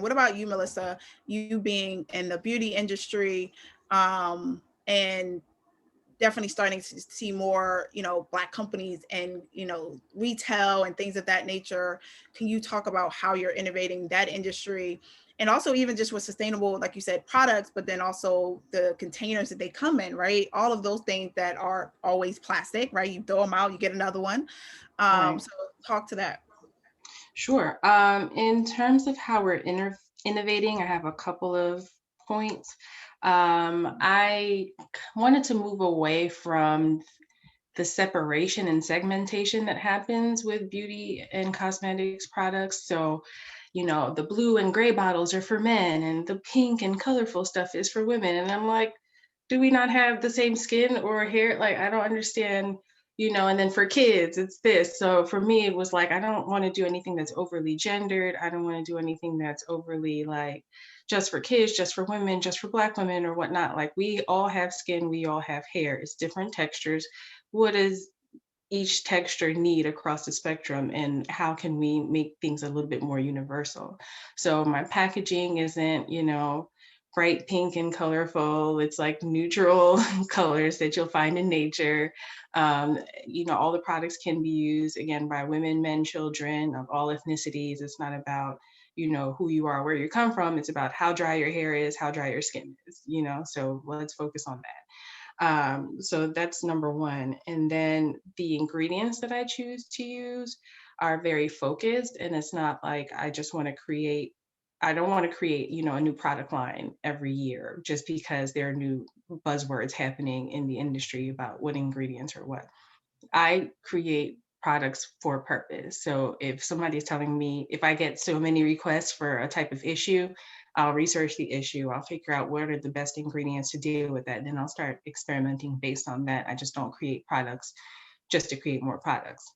What about you, Melissa? You being in the beauty industry, and definitely starting to see more, Black companies and, retail and things of that nature. Can you talk about how you're innovating that industry? And also even just with sustainable, like you said, products, but then also the containers that they come in, right? All of those things that are always plastic, right? You throw them out, you get another one. Right. So talk to that. Sure. In terms of how we're innovating, I have a couple of points. I wanted to move away from the separation and segmentation that happens with beauty and cosmetics products. So, the blue and gray bottles are for men, and the pink and colorful stuff is for women. And I'm like, do we not have the same skin or hair? Like, I don't understand, and then for kids, it's this. So for me, it was like, I don't want to do anything that's overly gendered. I don't want to do anything that's overly like just for kids, just for women, just for Black women or whatnot. Like, we all have skin, we all have hair. It's different textures. What does each texture need across the spectrum, and how can we make things a little bit more universal? So my packaging isn't, bright pink and colorful. It's like neutral colors that you'll find in nature. All the products can be used again by women, men, children of all ethnicities. It's not about, who you are, where you come from. It's about how dry your hair is, how dry your skin is, so let's focus on that. So that's number one. And then the ingredients that I choose to use are very focused. And it's not like I don't want to create, a new product line every year just because there are new buzzwords happening in the industry about what ingredients or what. I create products for a purpose. So if somebody's telling me, if I get so many requests for a type of issue, I'll research the issue. I'll figure out what are the best ingredients to deal with that. And then I'll start experimenting based on that. I just don't create products just to create more products.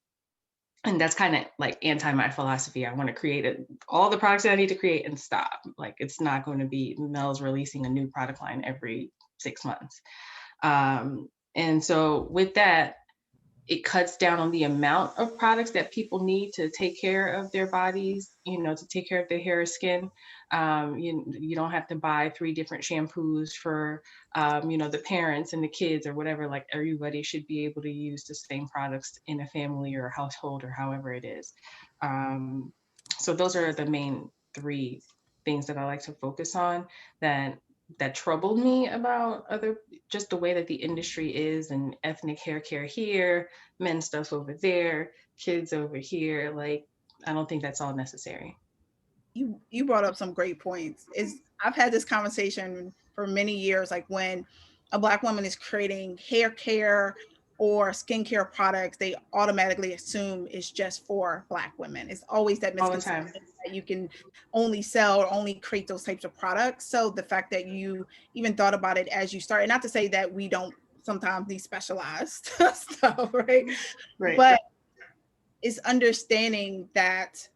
And that's kind of like anti my philosophy. I want to create all the products that I need to create and stop. Like, it's not going to be Mel's releasing a new product line every 6 months. And so with that, it cuts down on the amount of products that people need to take care of their bodies, to take care of their hair or skin. You don't have to buy three different shampoos for, the parents and the kids or whatever. Like, everybody should be able to use the same products in a family or a household or however it is. Um, so those are the main three things that I like to focus on that troubled me about other, just the way that the industry is, and ethnic hair care here, men's stuff over there, kids over here. Like, I don't think that's all necessary. You brought up some great points. Is I've had this conversation for many years, like when a Black woman is creating hair care or skincare products, they automatically assume it's just for Black women. It's always that All the misconception time. that you can only sell or only create those types of products. So the fact that you even thought about it as you started, not to say that we don't sometimes need specialized stuff, right? Right. But it's understanding that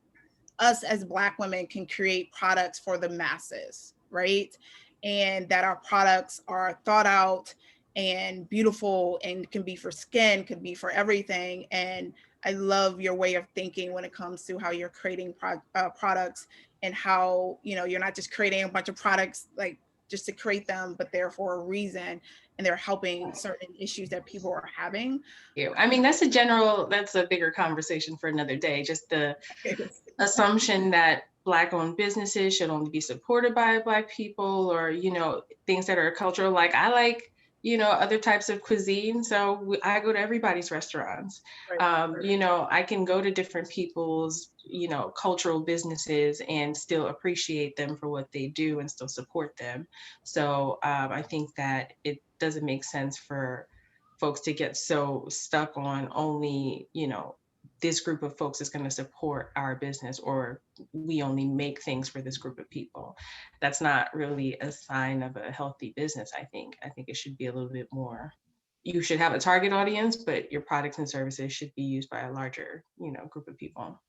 us as Black women can create products for the masses, right? And that our products are thought out and beautiful and can be for skin, can be for everything. And I love your way of thinking when it comes to how you're creating products, and how, you're not just creating a bunch of products like just to create them, but they're for a reason, and they're helping certain issues that people are having. Yeah. I mean, that's a bigger conversation for another day. Just the assumption that Black owned businesses should only be supported by Black people, or, things that are cultural. Like, I like, other types of cuisine. So I go to everybody's restaurants. Right. I can go to different people's, cultural businesses and still appreciate them for what they do and still support them. So I think that it doesn't make sense for folks to get so stuck on only, this group of folks is going to support our business, or we only make things for this group of people. That's not really a sign of a healthy business. I think it should be a little bit more. You should have a target audience, but your products and services should be used by a larger, group of people.